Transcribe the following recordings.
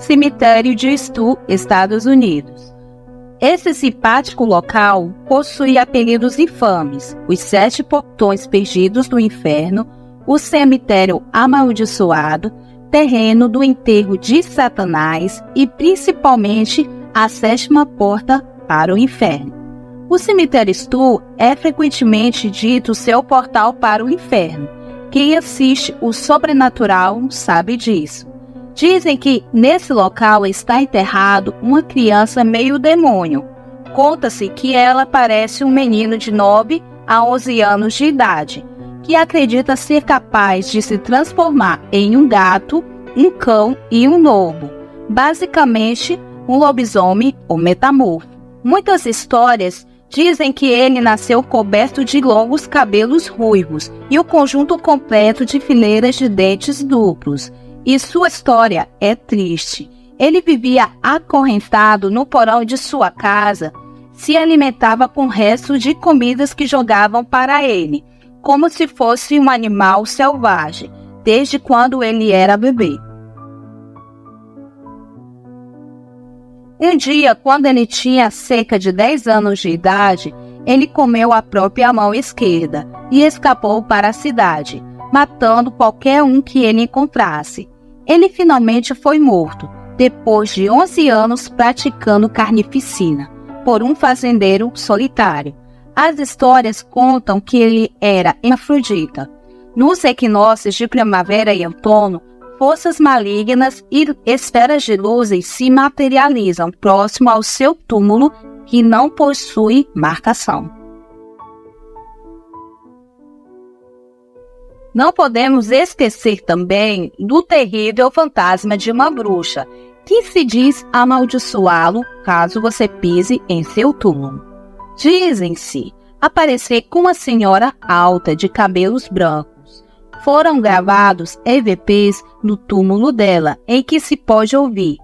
cemitério de Stu, Estados Unidos. Esse simpático local possui apelidos infames: os 7 portões perdidos do inferno, o cemitério amaldiçoado, terreno do enterro de Satanás e principalmente a 7ª porta para o inferno. O cemitério Stu é frequentemente dito seu portal para o inferno. Quem assiste o sobrenatural sabe disso. Dizem que nesse local está enterrado uma criança meio demônio. Conta-se que ela parece um menino de 9 a 11 anos de idade, que acredita ser capaz de se transformar em um gato, um cão e um lobo. Basicamente, um lobisomem ou metamorfo. Muitas histórias dizem que ele nasceu coberto de longos cabelos ruivos e o conjunto completo de fileiras de dentes duplos. E sua história é triste. Ele vivia acorrentado no porão de sua casa, se alimentava com restos de comidas que jogavam para ele, como se fosse um animal selvagem, desde quando ele era bebê. Um dia, quando ele tinha cerca de 10 anos de idade, ele comeu a própria mão esquerda e escapou para a cidade, matando qualquer um que ele encontrasse. Ele finalmente foi morto, depois de 11 anos praticando carnificina, por um fazendeiro solitário. As histórias contam que ele era hermafrodita. Nos equinócios de primavera e outono, forças malignas e esferas de luzes se materializam próximo ao seu túmulo, que não possui marcação. Não podemos esquecer também do terrível fantasma de uma bruxa, que se diz amaldiçoá-lo caso você pise em seu túmulo. Dizem-se aparecer com uma senhora alta de cabelos brancos. Foram gravados EVPs no túmulo dela, em que se pode ouvir: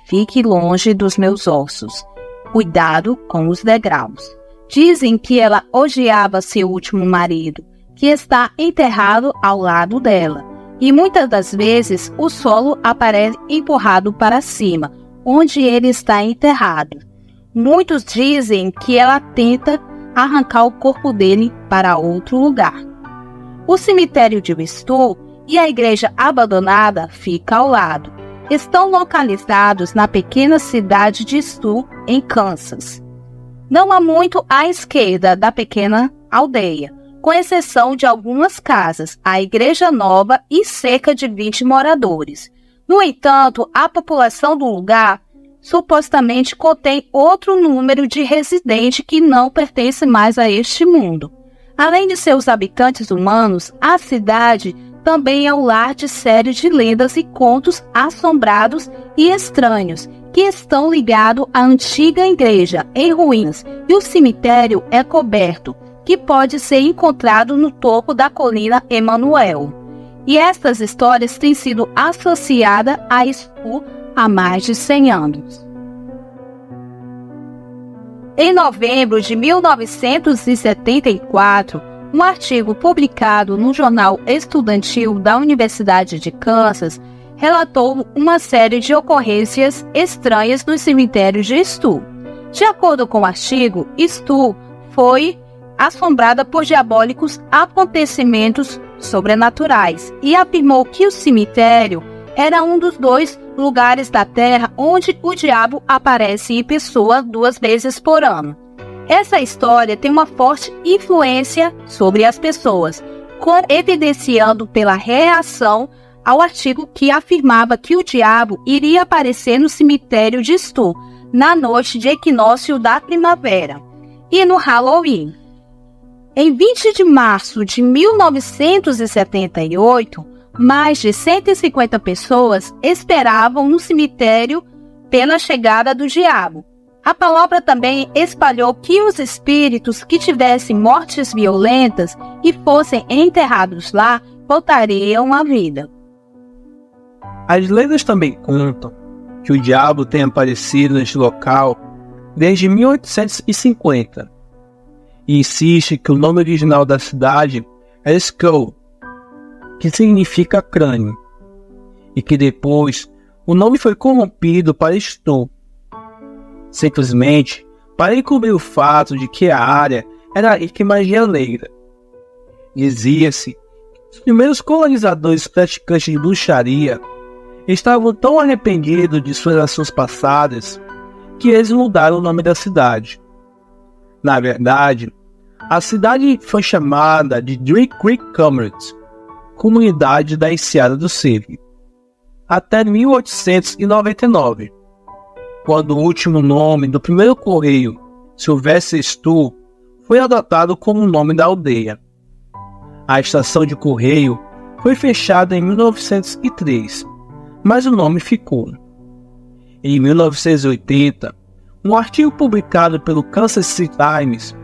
"Fique longe dos meus ossos. Cuidado com os degraus." Dizem que ela odiava seu último marido, que está enterrado ao lado dela. E muitas das vezes o solo aparece empurrado para cima, onde ele está enterrado. Muitos dizem que ela tenta arrancar o corpo dele para outro lugar. O cemitério de Stu e a igreja abandonada fica ao lado. Estão localizados na pequena cidade de Stu, em Kansas. Não há muito à esquerda da pequena aldeia, com exceção de algumas casas, a igreja nova e cerca de 20 moradores. No entanto, a população do lugar supostamente contém outro número de residentes que não pertence mais a este mundo. Além de seus habitantes humanos, a cidade também é o lar de séries de lendas e contos assombrados e estranhos, que estão ligados à antiga igreja em ruínas, e o cemitério é coberto, que pode ser encontrado no topo da colina Emanuel. E estas histórias têm sido associadas a Stu há mais de 100 anos. Em novembro de 1974, um artigo publicado no jornal estudantil da Universidade de Kansas relatou uma série de ocorrências estranhas no cemitério de Stu. De acordo com o artigo, Stu foi assombrada por diabólicos acontecimentos sobrenaturais e afirmou que o cemitério era um dos 2 lugares da Terra onde o diabo aparece em pessoa 2 vezes por ano. Essa história tem uma forte influência sobre as pessoas, evidenciando pela reação ao artigo que afirmava que o diabo iria aparecer no cemitério de Stu na noite de equinócio da primavera e no Halloween. Em 20 de março de 1978, mais de 150 pessoas esperavam no cemitério pela chegada do diabo. A palavra também espalhou que os espíritos que tivessem mortes violentas e fossem enterrados lá voltariam à vida. As lendas também contam que o diabo tem aparecido neste local desde 1850 e insiste que o nome original da cidade é Skull, que significa crânio, e que depois o nome foi corrompido para Stu, simplesmente para encobrir o fato de que a área era rica em magia negra. Dizia-se que os primeiros colonizadores praticantes de bruxaria estavam tão arrependidos de suas ações passadas que eles mudaram o nome da cidade. Na verdade, a cidade foi chamada de Drake Creek Commonwealth, comunidade da Enseada do Save, até 1899, quando o último nome do primeiro correio, Sylvester Stu, foi adotado como o nome da aldeia. A estação de correio foi fechada em 1903, mas o nome ficou. Em 1980, um artigo publicado pelo Kansas City Times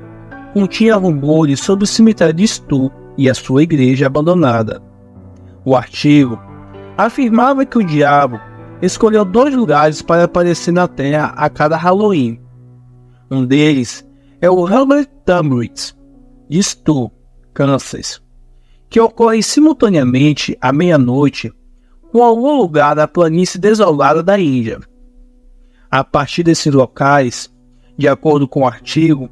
continha rumores sobre o cemitério de Stu e a sua igreja abandonada. O artigo afirmava que o diabo escolheu 2 lugares para aparecer na Terra a cada Halloween. Um deles é o Herbert Tumblr de Stu, Kansas, que ocorre simultaneamente à meia-noite com algum lugar da planície desolada da Índia. A partir desses locais, de acordo com o artigo,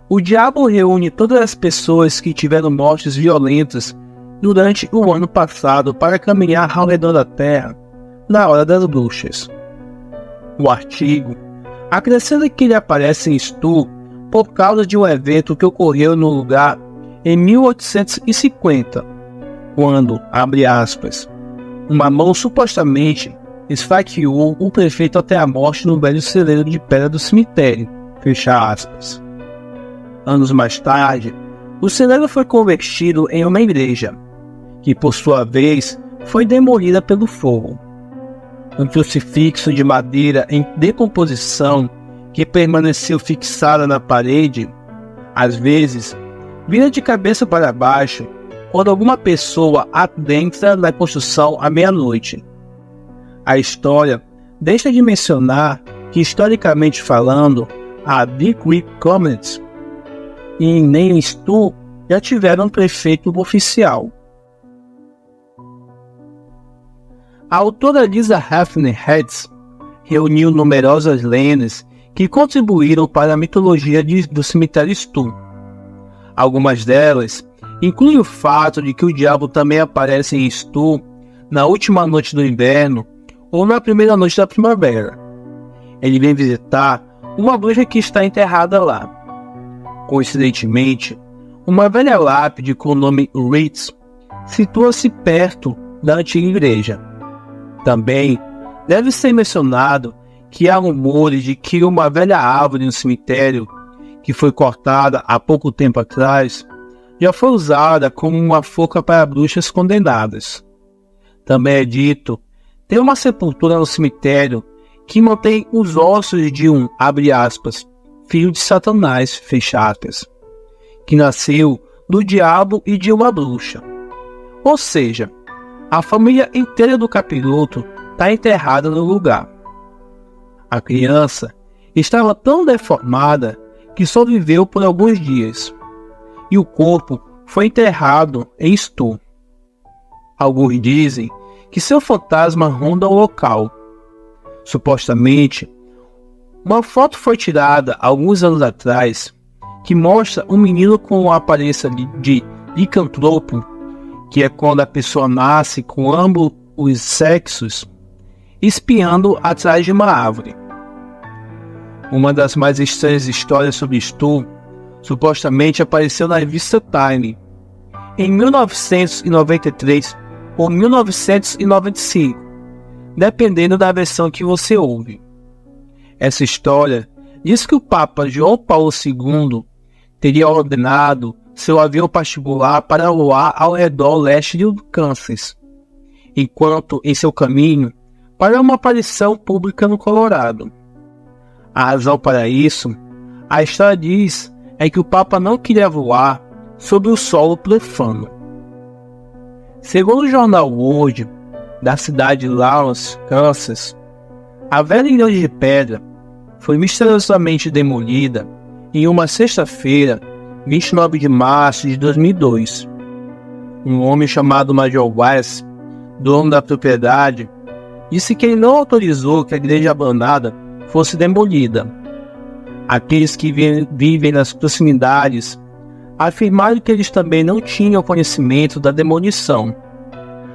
o diabo reúne todas as pessoas que tiveram mortes violentas durante o ano passado para caminhar ao redor da Terra na hora das bruxas. O artigo acrescenta que ele aparece em Stu por causa de um evento que ocorreu no lugar em 1850, quando, abre aspas, uma mão supostamente esfaqueou o prefeito até a morte no velho celeiro de pedra do cemitério, fecha aspas. Anos mais tarde, o celeiro foi convertido em uma igreja, que por sua vez foi demolida pelo fogo. Um crucifixo de madeira em decomposição que permaneceu fixado na parede, às vezes, vira de cabeça para baixo quando alguma pessoa adentra na construção à meia-noite. A história deixa de mencionar que, historicamente falando, a Drake Creek Commonwealth e nem Stu já tiveram um prefeito oficial. A autora Lisa Hafner Hetz reuniu numerosas lendas que contribuíram para a mitologia do cemitério Stu. Algumas delas incluem o fato de que o diabo também aparece em Stu na última noite do inverno ou na primeira noite da primavera. Ele vem visitar uma bruxa que está enterrada lá. Coincidentemente, uma velha lápide com o nome Ritz situa-se perto da antiga igreja. Também deve ser mencionado que há rumores de que uma velha árvore no cemitério, que foi cortada há pouco tempo atrás, já foi usada como uma forca para bruxas condenadas. Também é dito ter uma sepultura no cemitério que mantém os ossos de um, abre aspas, filho de Satanás, fecha aspas, que nasceu do diabo e de uma bruxa. Ou seja, a família inteira do capiroto está enterrada no lugar. A criança estava tão deformada que só viveu por alguns dias, e o corpo foi enterrado em Stu. Alguns dizem que seu fantasma ronda o local. Supostamente, uma foto foi tirada alguns anos atrás que mostra um menino com a aparência de licantropo, que é quando a pessoa nasce com ambos os sexos, espiando atrás de uma árvore. Uma das mais estranhas histórias sobre Stu supostamente apareceu na revista Time em 1993 ou 1995, dependendo da versão que você ouve. Essa história diz que o Papa João Paulo II teria ordenado seu avião particular para voar ao redor leste do Kansas, enquanto em seu caminho para uma aparição pública no Colorado. A razão para isso, a história diz, é que o Papa não queria voar sobre o solo profano. Segundo o jornal World, da cidade de Lawrence, Kansas, a velha igreja de pedra foi misteriosamente demolida em uma sexta-feira, 29 de março de 2002. Um homem chamado Major West, dono da propriedade, disse que ele não autorizou que a igreja abandonada fosse demolida. Aqueles que vivem nas proximidades afirmaram que eles também não tinham conhecimento da demolição,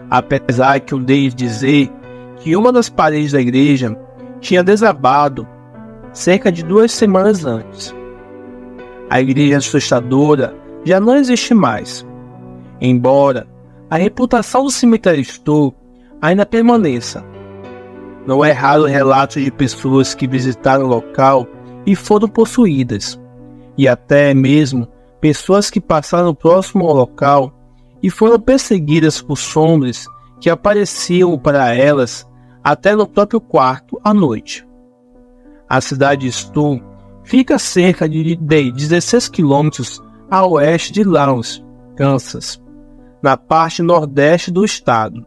apesar que eu dei dizer que uma das paredes da igreja tinha desabado cerca de 2 semanas antes. A igreja assustadora já não existe mais, embora a reputação do cemitério Stowe ainda permaneça. Não é raro relatos de pessoas que visitaram o local e foram possuídas, e até mesmo pessoas que passaram próximo ao local e foram perseguidas por sombras que apareciam para elas até no próprio quarto à noite. A cidade de Stowe fica a cerca de 16 quilômetros a oeste de Lawrence, Kansas, na parte nordeste do estado.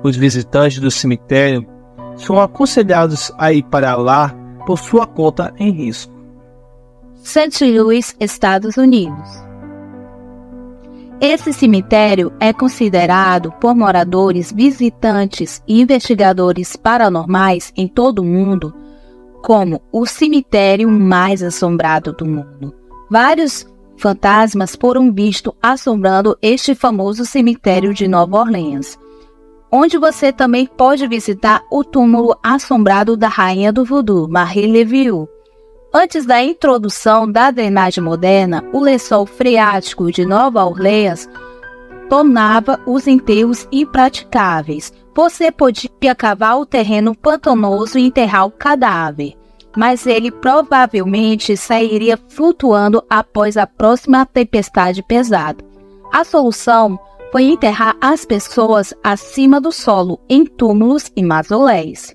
Os visitantes do cemitério são aconselhados a ir para lá por sua conta em risco. St. Louis, Estados Unidos. Esse cemitério é considerado por moradores, visitantes e investigadores paranormais em todo o mundo como o cemitério mais assombrado do mundo. Vários fantasmas foram vistos assombrando este famoso cemitério de Nova Orleans, onde você também pode visitar o túmulo assombrado da rainha do voodoo, Marie Laveau. Antes da introdução da drenagem moderna, o lençol freático de Nova Orleans tornava os enterros impraticáveis. Você podia cavar o terreno pantanoso e enterrar o cadáver, mas ele provavelmente sairia flutuando após a próxima tempestade pesada. A solução foi enterrar as pessoas acima do solo, em túmulos e mausoléus.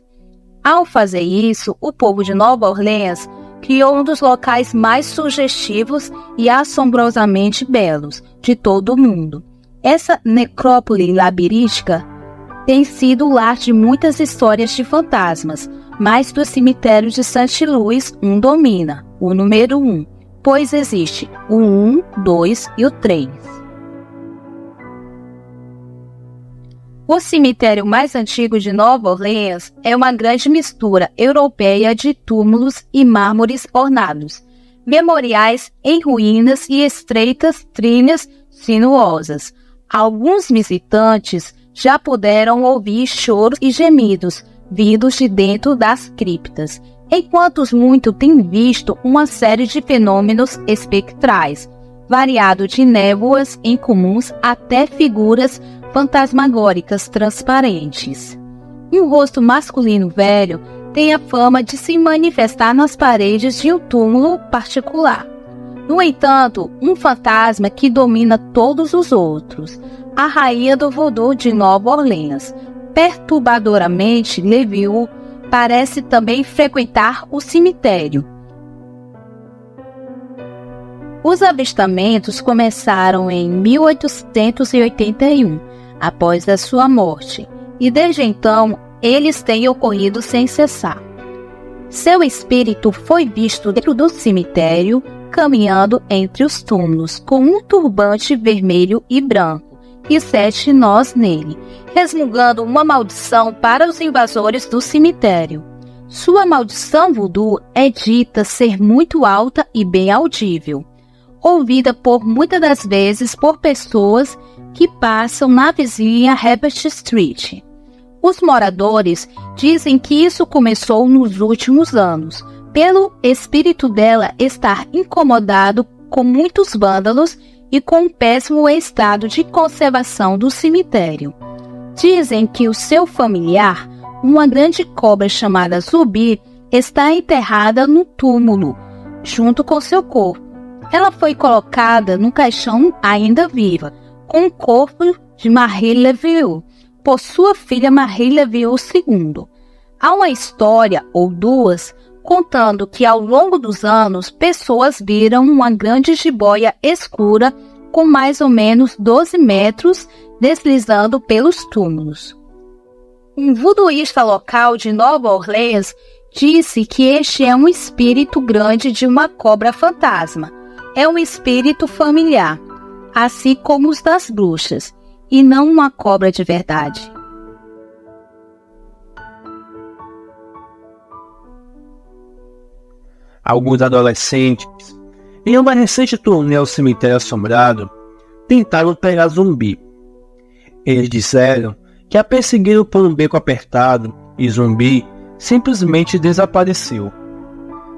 Ao fazer isso, o povo de Nova Orleans criou um dos locais mais sugestivos e assombrosamente belos de todo o mundo. Essa necrópole labiríntica tem sido o lar de muitas histórias de fantasmas, mas do cemitério de St. Louis, domina, o número 1, pois existe o 1, 2 e o 3. O cemitério mais antigo de Nova Orleans é uma grande mistura europeia de túmulos e mármores ornados, memoriais em ruínas e estreitas trilhas sinuosas. Alguns visitantes já puderam ouvir choros e gemidos vindos de dentro das criptas, enquanto muitos têm visto uma série de fenômenos espectrais, variado de névoas incomuns até figuras fantasmagóricas transparentes. Um rosto masculino velho tem a fama de se manifestar nas paredes de um túmulo particular. No entanto, um fantasma que domina todos os outros, a rainha do voodoo de Nova Orleans, perturbadoramente Laveau, parece também frequentar o cemitério. Os avistamentos começaram em 1881, após a sua morte, e desde então eles têm ocorrido sem cessar. Seu espírito foi visto dentro do cemitério, caminhando entre os túmulos, com um turbante vermelho e branco e 7 nós nele, resmungando uma maldição para os invasores do cemitério. Sua maldição voodoo é dita ser muito alta e bem audível, ouvida por muitas das vezes por pessoas que passam na vizinha Herbert Street. Os moradores dizem que isso começou nos últimos anos, pelo espírito dela estar incomodado com muitos vândalos e com um péssimo estado de conservação do cemitério. Dizem que o seu familiar, uma grande cobra chamada Zubi, está enterrada no túmulo, junto com seu corpo. Ela foi colocada no caixão ainda viva, com o corpo de Marie Laveau, por sua filha Marie Laveau II. Há uma história ou duas contando que ao longo dos anos pessoas viram uma grande jiboia escura com mais ou menos 12 metros deslizando pelos túmulos. Um voodooísta local de Nova Orleans disse que este é um espírito grande de uma cobra fantasma. É um espírito familiar, assim como os das bruxas, e não uma cobra de verdade. Alguns adolescentes, em uma recente turnê ao cemitério assombrado, tentaram pegar Zumbi. Eles disseram que a perseguiram por um beco apertado e Zumbi simplesmente desapareceu.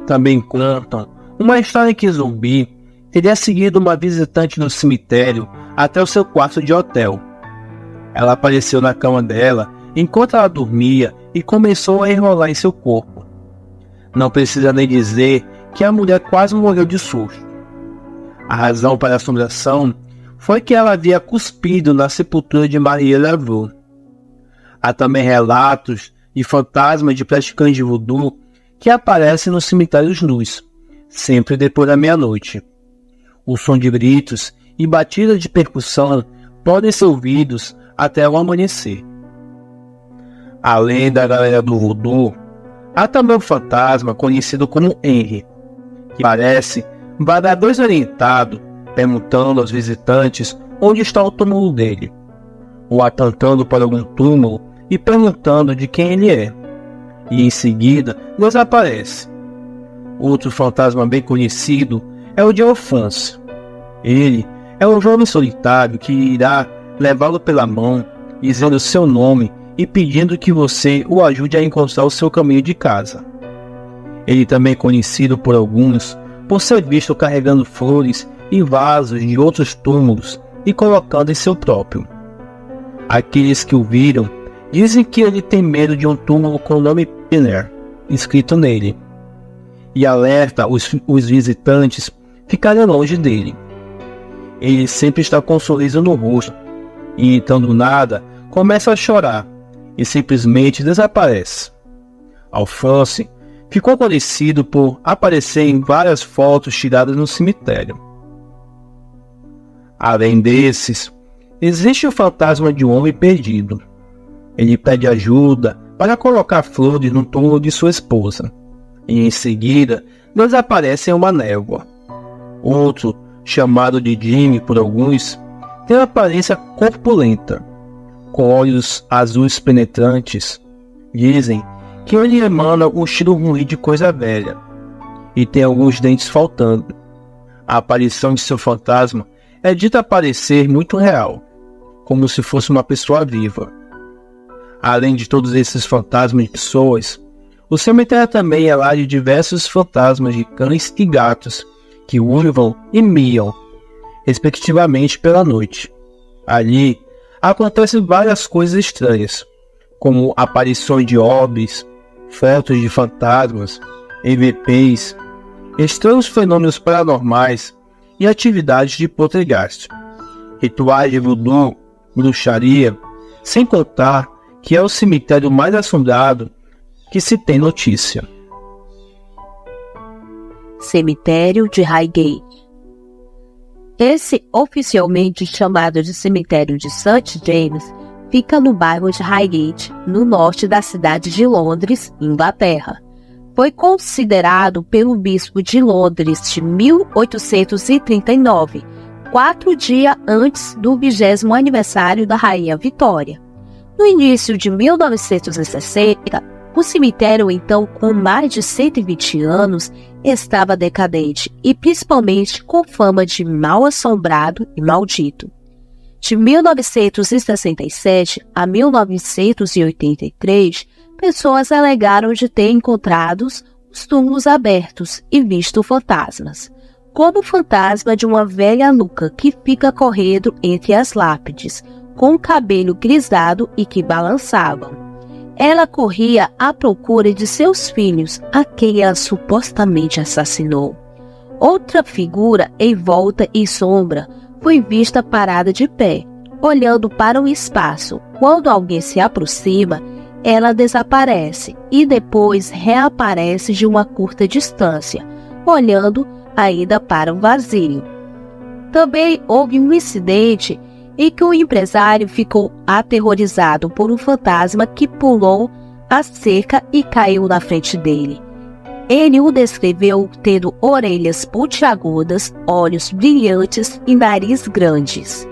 Também contam uma história em que Zumbi teria seguido uma visitante no cemitério até o seu quarto de hotel. Ela apareceu na cama dela enquanto ela dormia e começou a enrolar em seu corpo. Não precisa nem dizer que a mulher quase morreu de susto. A razão para a assombração foi que ela havia cuspido na sepultura de Maria Laveau. Há também relatos de fantasmas de praticantes de voodoo que aparecem nos cemitérios nus, sempre depois da meia-noite. O som de gritos e batidas de percussão podem ser ouvidos até o amanhecer. Além da galera do voodoo, há também um fantasma conhecido como Henry, que parece vagar desorientado, perguntando aos visitantes onde está o túmulo dele, ou apontando para algum túmulo e perguntando de quem ele é, e em seguida desaparece. Outro fantasma bem conhecido é o de Alphonse. Ele é um jovem solitário que irá levá-lo pela mão, dizendo seu nome e pedindo que você o ajude a encontrar o seu caminho de casa. Ele também é conhecido por alguns por ser visto carregando flores e vasos de outros túmulos e colocando em seu próprio. Aqueles que o viram dizem que ele tem medo de um túmulo com o nome Pinner escrito nele, e alerta os visitantes ficarem longe dele. Ele sempre está com um sorriso no rosto, e então do nada começa a chorar e simplesmente desaparece. Alphonse ficou conhecido por aparecer em várias fotos tiradas no cemitério. Além desses, existe o fantasma de um homem perdido. Ele pede ajuda para colocar flores no túmulo de sua esposa, e em seguida desaparece em uma névoa. Outro, chamado de Jimmy por alguns, tem uma aparência corpulenta, com olhos azuis penetrantes. Dizem que ele emana um cheiro ruim de coisa velha, e tem alguns dentes faltando. A aparição de seu fantasma é dita parecer muito real, como se fosse uma pessoa viva. Além de todos esses fantasmas de pessoas, o cemitério também é lá de diversos fantasmas de cães e gatos que uivam e miam, respectivamente, pela noite. Ali acontecem várias coisas estranhas, como aparições de orbes, fotos de fantasmas, EVPs, estranhos fenômenos paranormais e atividades de poltergeist, rituais de voodoo, bruxaria, sem contar que é o cemitério mais assombrado que se tem notícia. Cemitério de Highgate. Esse, oficialmente chamado de Cemitério de St. James, fica no bairro de Highgate, no norte da cidade de Londres, Inglaterra. Foi considerado pelo bispo de Londres de 1839, 4 dias antes do 20º aniversário da Rainha Vitória. No início de 1960, o cemitério, então com mais de 120 anos, estava decadente e principalmente com fama de mal assombrado e maldito. De 1967 a 1983, pessoas alegaram de ter encontrado os túmulos abertos e visto fantasmas, como o fantasma de uma velha nuca que fica correndo entre as lápides, com o cabelo grisalho e que balançavam. Ela corria à procura de seus filhos, a quem ela supostamente assassinou. Outra figura envolta em sombra foi vista parada de pé, olhando para o espaço. Quando alguém se aproxima, ela desaparece e depois reaparece de uma curta distância, olhando ainda para o vazio. Também houve um incidente em que o empresário ficou aterrorizado por um fantasma que pulou a cerca e caiu na frente dele. Ele o descreveu tendo orelhas pontiagudas, olhos brilhantes e nariz grandes.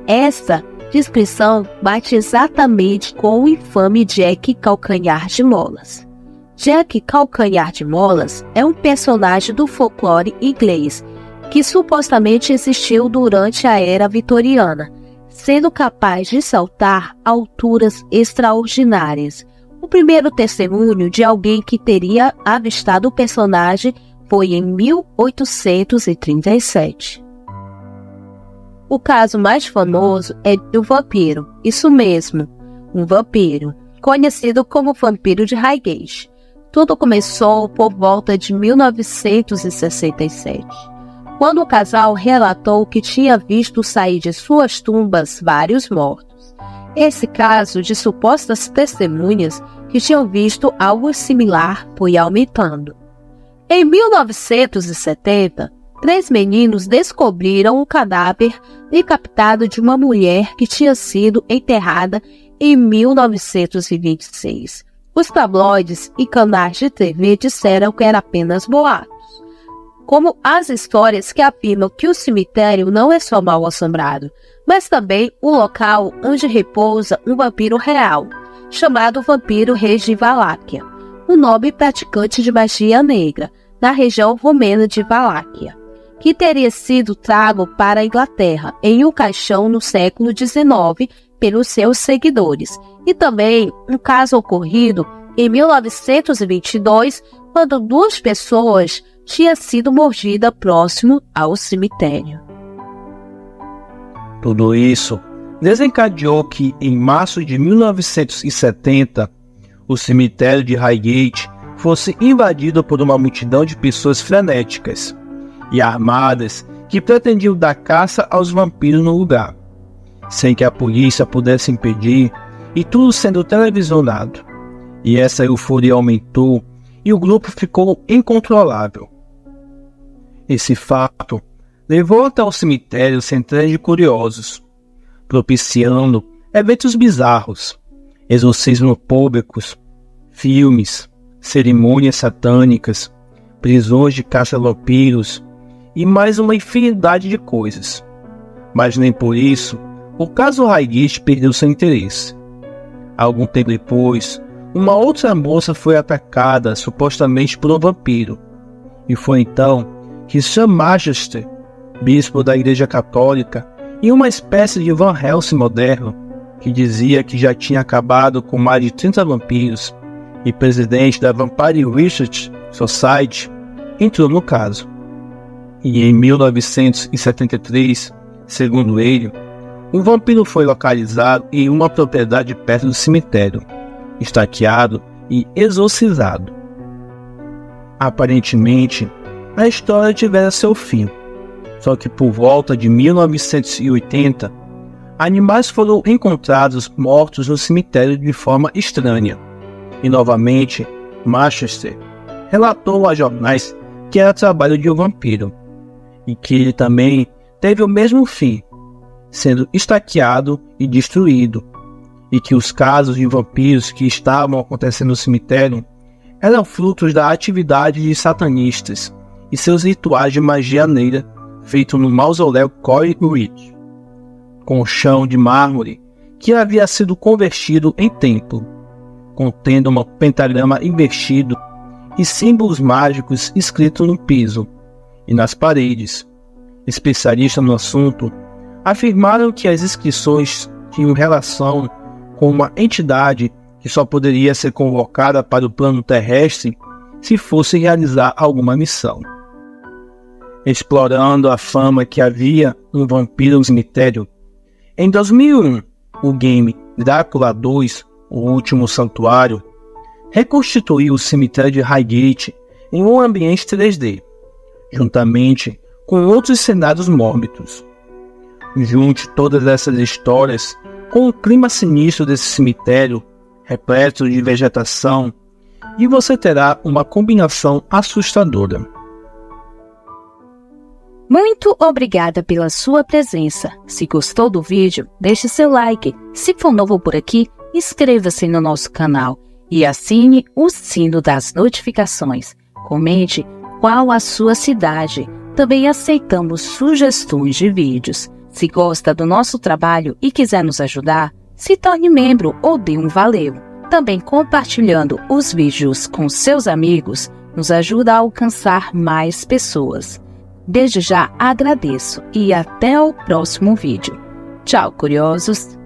Essa descrição bate exatamente com o infame Jack Calcanhar de Molas. Jack Calcanhar de Molas é um personagem do folclore inglês que supostamente existiu durante a Era Vitoriana, sendo capaz de saltar a alturas extraordinárias. O primeiro testemunho de alguém que teria avistado o personagem foi em 1837. O caso mais famoso é do vampiro, isso mesmo, um vampiro, conhecido como vampiro de Highgate. Tudo começou por volta de 1967, quando o casal relatou que tinha visto sair de suas tumbas vários mortos. Esse caso de supostas testemunhas que tinham visto algo similar foi aumentando. Em 1970, 3 meninos descobriram um cadáver decapitado de uma mulher que tinha sido enterrada em 1926. Os tabloides e canais de TV disseram que era apenas boatos, como as histórias que afirmam que o cemitério não é só mal assombrado, mas também o local onde repousa um vampiro real, chamado Vampiro Rei de Valáquia, um nobre praticante de magia negra na região romena de Valáquia, que teria sido trago para a Inglaterra em um caixão no século XIX pelos seus seguidores, e também um caso ocorrido em 1922, quando 2 pessoas tinham sido mordidas próximo ao cemitério. Tudo isso desencadeou que, em março de 1970, o cemitério de Highgate fosse invadido por uma multidão de pessoas frenéticas e armadas que pretendiam dar caça aos vampiros no lugar, sem que a polícia pudesse impedir, e tudo sendo televisionado. E essa euforia aumentou e o grupo ficou incontrolável. Esse fato levou até o cemitério centenas de curiosos, propiciando eventos bizarros, exorcismos públicos, filmes, cerimônias satânicas, prisões de caça-vampiros e mais uma infinidade de coisas. Mas nem por isso o caso Highgate perdeu seu interesse. Algum tempo depois, uma outra moça foi atacada supostamente por um vampiro, e foi então que Sir Manchester, bispo da Igreja Católica e uma espécie de Van Helsing moderno, que dizia que já tinha acabado com mais de 30 vampiros e presidente da Vampire Research Society, entrou no caso. E em 1973, segundo ele, um vampiro foi localizado em uma propriedade perto do cemitério, estaqueado e exorcizado. Aparentemente, a história tivera seu fim, só que por volta de 1980, animais foram encontrados mortos no cemitério de forma estranha, e novamente Manchester relatou a jornais que era trabalho de um vampiro, e que ele também teve o mesmo fim, sendo estaqueado e destruído, e que os casos de vampiros que estavam acontecendo no cemitério eram frutos da atividade de satanistas e seus rituais de magia negra feitos no mausoléu Cory Ridge, com o chão de mármore que havia sido convertido em templo, contendo um pentagrama invertido e símbolos mágicos escritos no piso e nas paredes. Especialistas no assunto afirmaram que as inscrições tinham relação com uma entidade que só poderia ser convocada para o plano terrestre se fosse realizar alguma missão. Explorando a fama que havia no vampiro no cemitério, em 2001, o game Drácula 2, O Último Santuário, reconstituiu o cemitério de Highgate em um ambiente 3D, juntamente com outros cenários mórbidos. Junte todas essas histórias com o clima sinistro desse cemitério, repleto de vegetação, e você terá uma combinação assustadora. Muito obrigada pela sua presença. Se gostou do vídeo, deixe seu like. Se for novo por aqui, inscreva-se no nosso canal e assine o sino das notificações. Comente qual a sua cidade. Também aceitamos sugestões de vídeos. Se gosta do nosso trabalho e quiser nos ajudar, se torne membro ou dê um valeu. também compartilhando os vídeos com seus amigos nos ajuda a alcançar mais pessoas. Desde já agradeço e até o próximo vídeo. Tchau, curiosos!